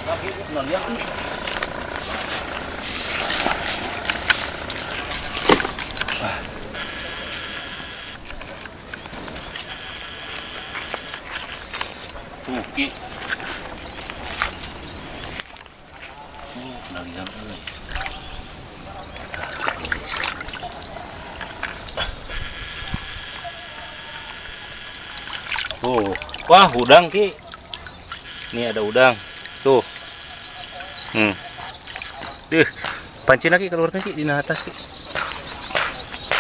Tuki. Nalihan euy. Wah, udang Ki. Ini ada udang. Tuh. Pancing lagi keluar Ki di atas Ki.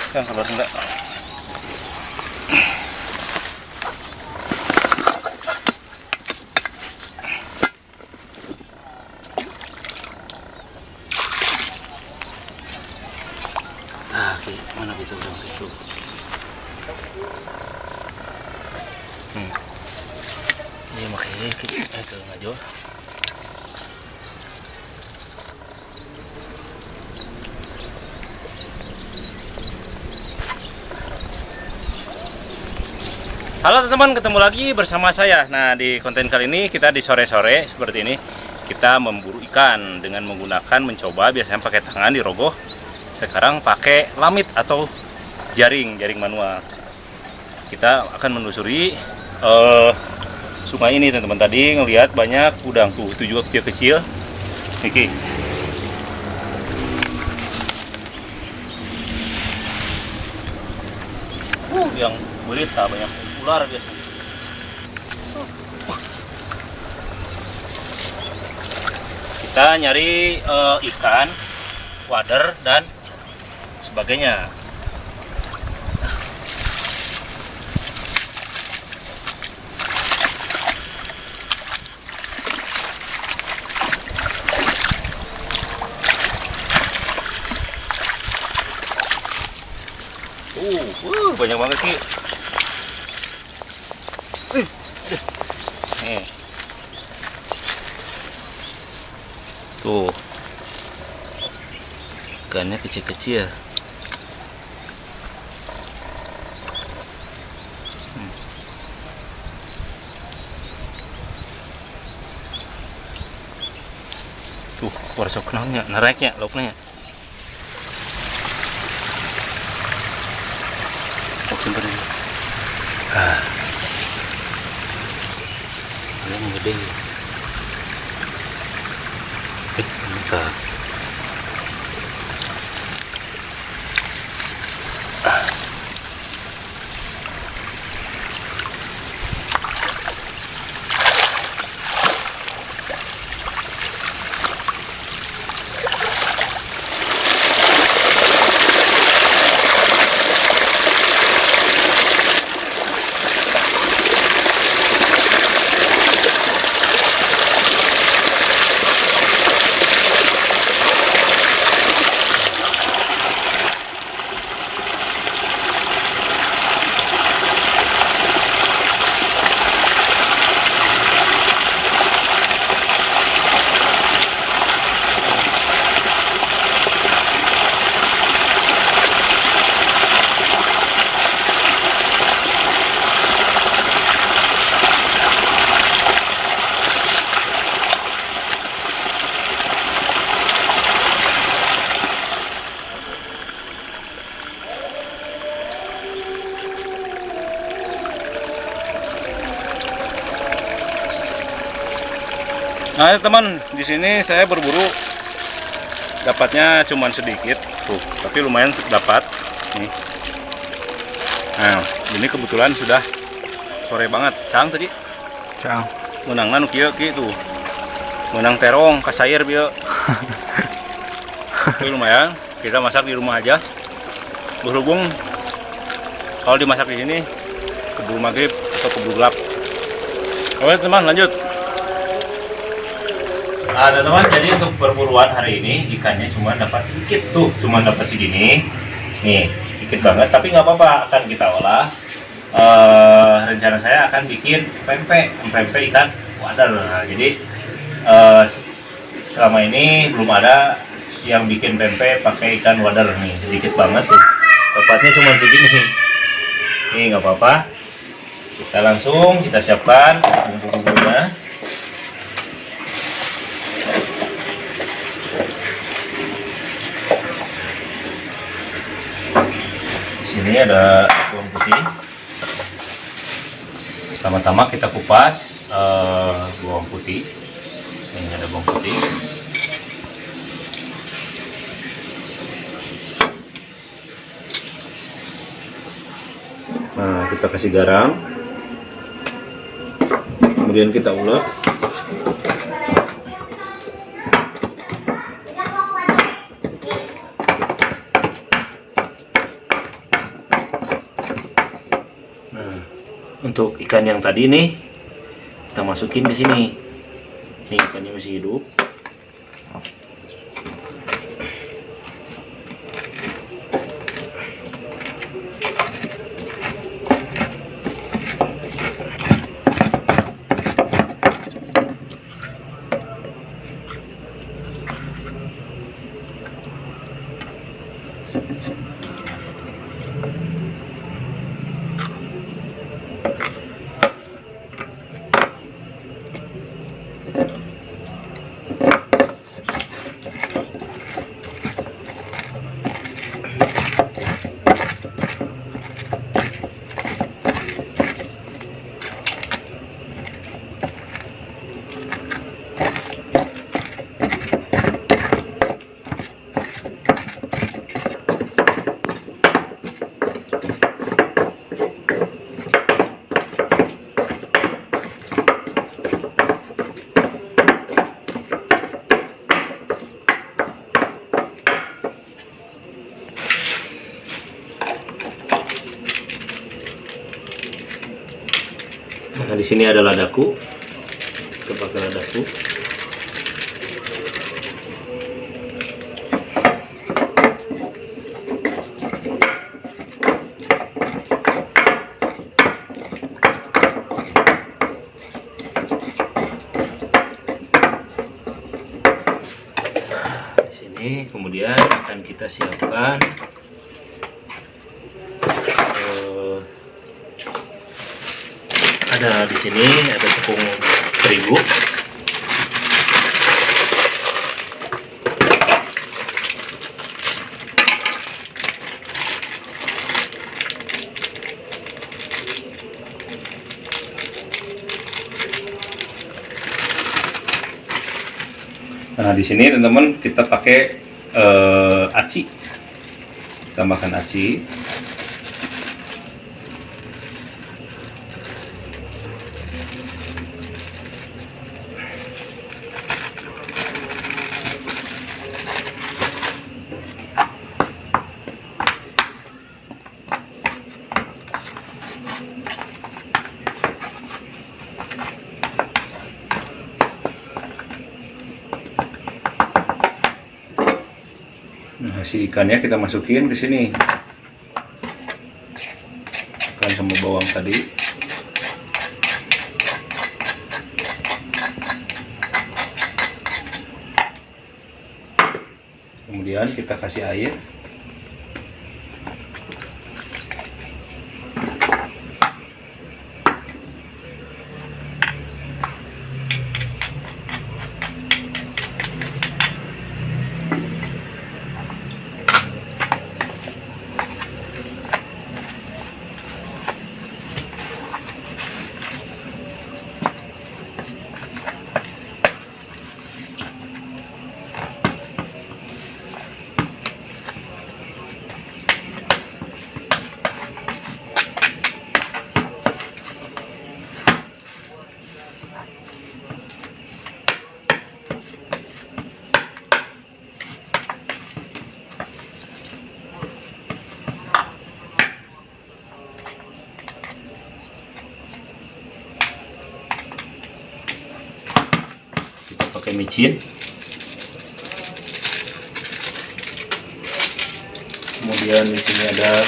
Kan keluar enggak? Ki, mana itu udang itu? Ini makanya Ki, itu ngajo. Halo teman-teman, ketemu lagi bersama saya. Nah, di konten kali ini kita di sore-sore seperti ini kita memburu ikan dengan menggunakan mencoba biasanya pakai tangan dirogoh. Sekarang pakai lamit atau jaring manual. Kita akan menelusuri sungai ini teman-teman. Tadi ngelihat banyak udang tuh, itu juga kecil-kecil. Niki. Yang berita banyak ular biasa. Kita nyari ikan, wader dan sebagainya. Banyak banget Ki. Nih. Tuh. Ikannya kecil-kecil. Tuh, warso kenalnya, nareknya, lauknya. Simpan ini. Ini gede. Mantap. Nah teman, di sini saya berburu, dapatnya cuman sedikit, tuh, tapi lumayan dapat. Nih. Nah, ini kebetulan sudah sore banget, cang tadi. Cang. Menangna nu kieu ki tuh. Menang terong kasayir bieu. Tapi lumayan, kita masak di rumah aja. Berhubung kalau dimasak di sini keburu maghrib atau keburu gelap. Oke teman, lanjut. Ada teman, jadi untuk perburuan hari ini ikannya cuma dapat sedikit tuh, cuma dapat segini, nih, dikit banget, tapi nggak apa-apa, akan kita olah. Rencana saya akan bikin pempek ikan wader. Nah, jadi selama ini belum ada yang bikin pempek pakai ikan wader nih, sedikit banget tuh, dapatnya cuma segini. Nih nggak apa-apa, kita langsung kita siapkan bumbu-bumbunya. sini ada bawang putih. Pertama-tama kita kupas bawang putih. Ini ada bawang putih. Nah, kita kasih garam. Kemudian kita ulek. Nah, untuk ikan yang tadi nih kita masukin ke sini. Nih ikannya masih hidup. Nah, di sini ada ladaku. Kita pakai ladaku. Nah, di sini kemudian akan kita siapkan ada di sini ada tepung terigu. Nah, di sini teman-teman kita pakai aci. Tambahkan aci. Nah, si ikannya kita masukin ke sini. Ikan sama bawang tadi. Kemudian kita kasih air. Pakai micin, kemudian di sini ada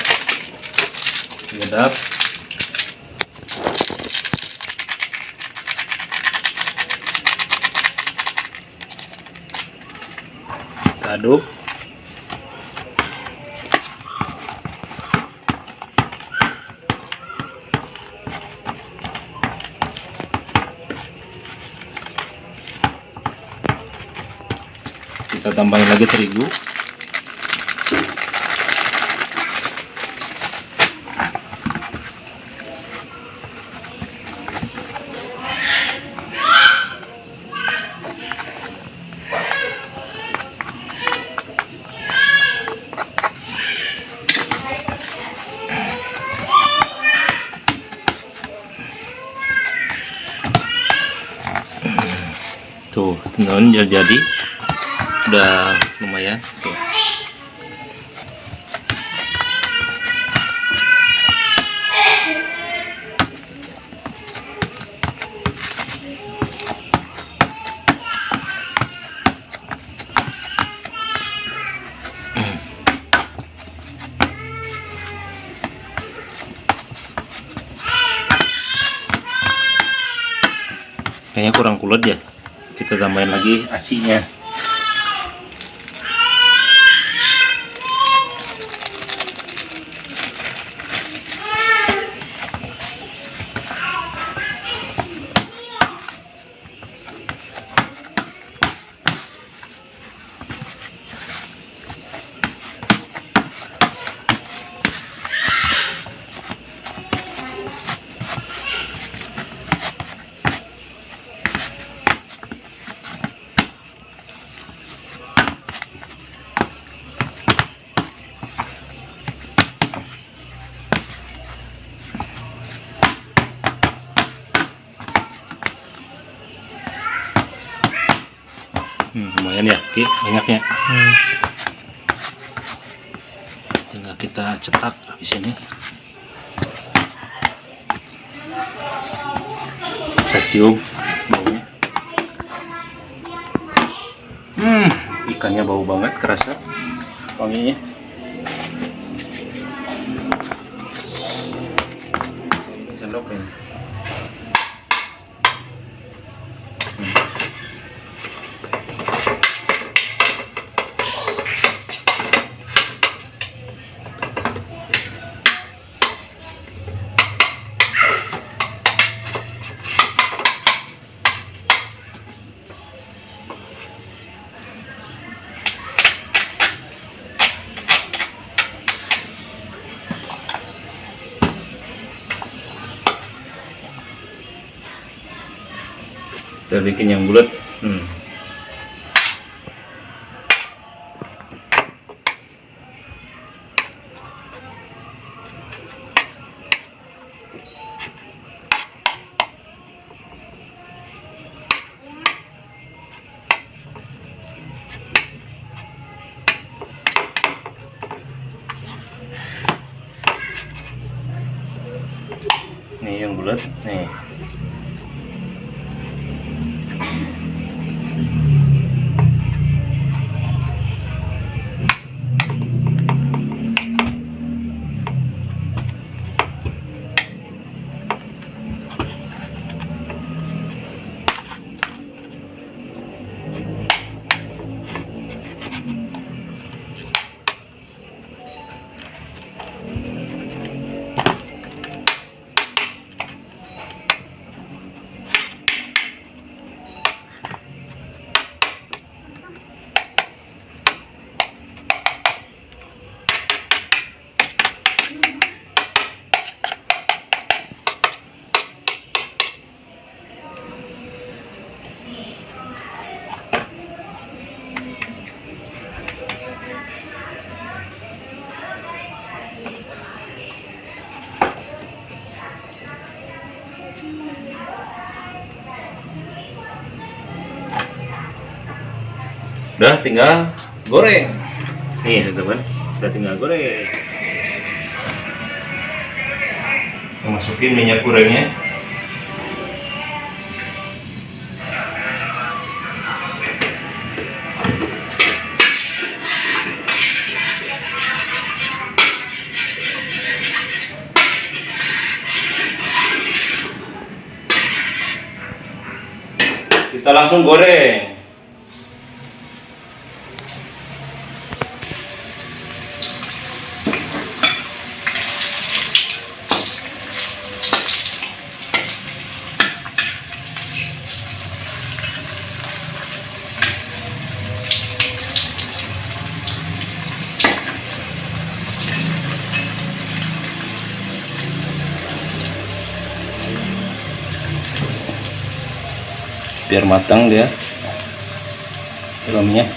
penyedap, kita aduk. Kita tambahin lagi terigu. non jadi udah lumayan tuh. Kayaknya kurang kulet ya, kita tambahin lagi acinya. Lumayan ya, Ki, banyaknya. Tinggal kita cetak di sini. Kita cium baunya. Ikannya bau banget, kerasa wanginya. Sendok ini. Kita bikin yang bulat. Nih yang bulat nih. Udah tinggal goreng. Nih teman-teman, udah tinggal goreng. Masukin minyak gorengnya. Kita langsung goreng. Biar matang dia dalamnya.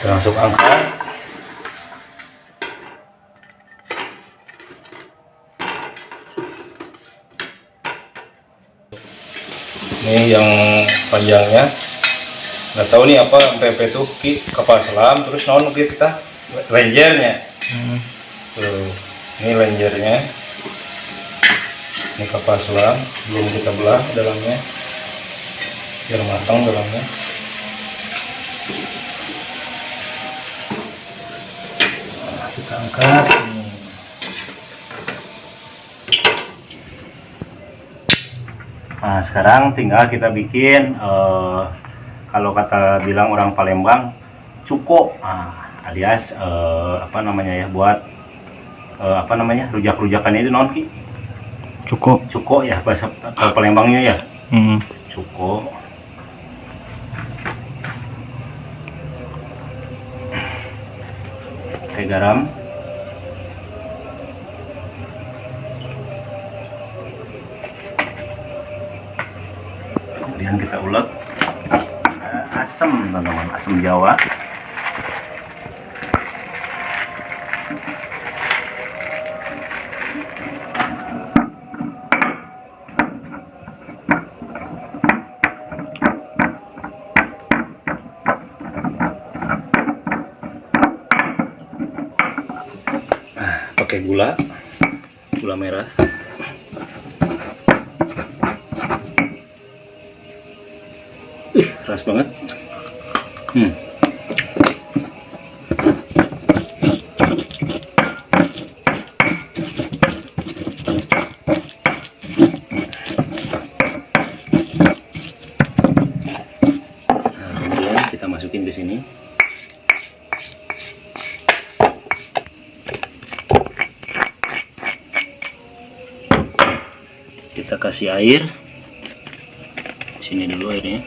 langsung angkat. Ini yang panjangnya, nggak tahu nih apa pempek itu kapal selam, terus naon gitu kita lenjernya. Tuh, ini lenjernya, ini kapal selam, belum kita belah dalamnya biar matang dalamnya. Nah, kita angkat. Nah, sekarang tinggal kita bikin kalau kata bilang orang Palembang cuko, alias apa namanya ya, buat apa namanya, rujak-rujakan itu non ki? Cuko ya bahasa Palembangnya ya. Cuko. Pakai garam. Kemudian kita ulek asam, teman-teman, asam Jawa. Pakai gula merah. Keras banget. Nah, kemudian kita masukin ke sini. Kita kasih air. Sini dulu airnya.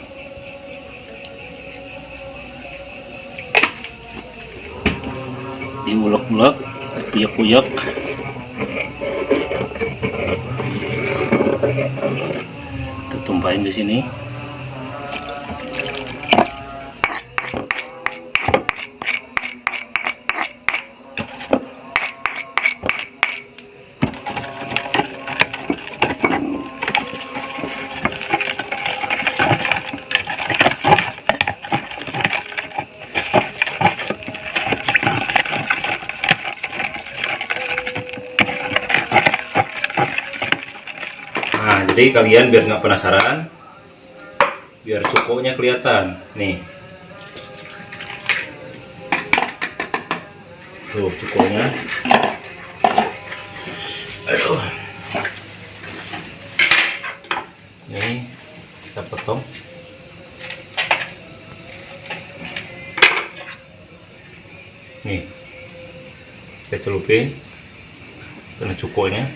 Diulek-ulek, kuyek-kuyek. Kita tumpahin di sini. Nah, jadi kalian biar nggak penasaran, biar cukonya kelihatan nih, tuh cukonya. Aduh, ini kita potong. Nih, kita celupin kena cukonya.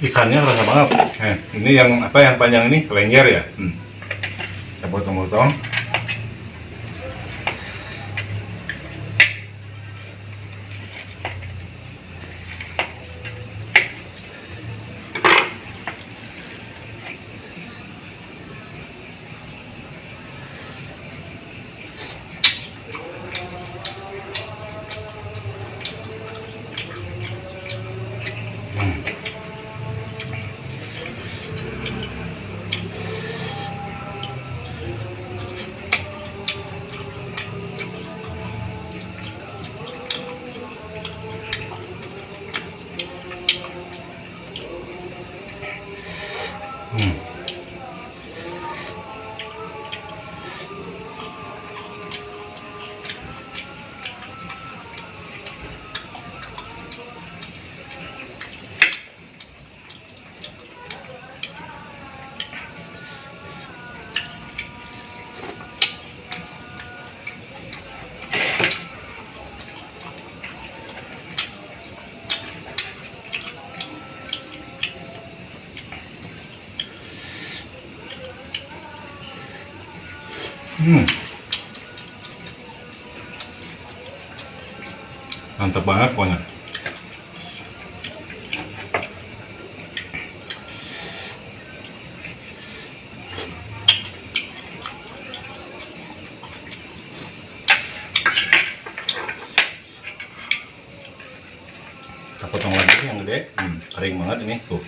Ikannya rasa banget. Ini yang apa, yang panjang ini lenjer ya. Kita potong-potong. Mantap banget pokoknya. Kita potong lagi yang gede. Kering banget ini tuh.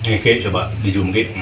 Ini kayak coba dijum kayak.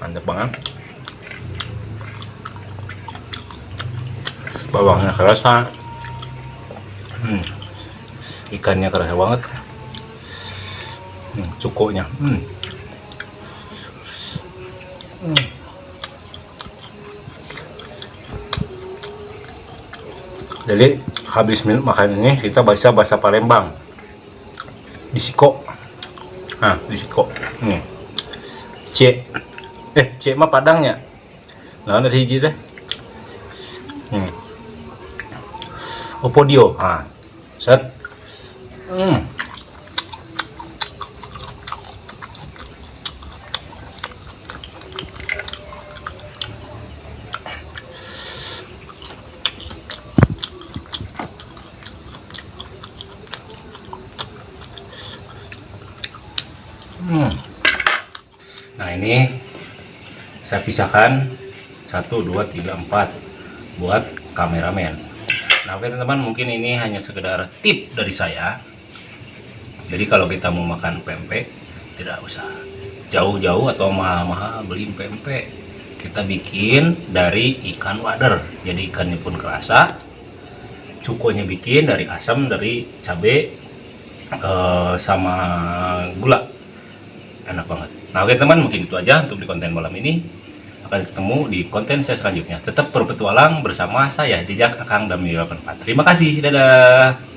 Mantap banget. Bawangnya kerasa, ikannya kerasa banget, cukonya. Jadi habis makan ini kita baca bahasa Palembang, disiko. Nah, disiko. C mah Padangnya. Nah, ada hiji deh. Opodio. Ah. Set. Nah, ini saya pisahkan 1, 2, 3, 4 buat kameramen. Nah, oke teman-teman, mungkin ini hanya sekedar tip dari saya. Jadi kalau kita mau makan pempek, tidak usah jauh-jauh atau mahal-mahal beli pempek. Kita bikin dari ikan wader. Jadi ikannya pun kerasa. Cukonya bikin dari asam, dari cabai, sama gula. Enak banget. Nah, oke teman, mungkin itu aja untuk di konten malam ini. Akan ketemu di konten saya selanjutnya. Tetap berpetualang bersama saya, Jejak Akang Dami 84. Terima kasih. Dadah.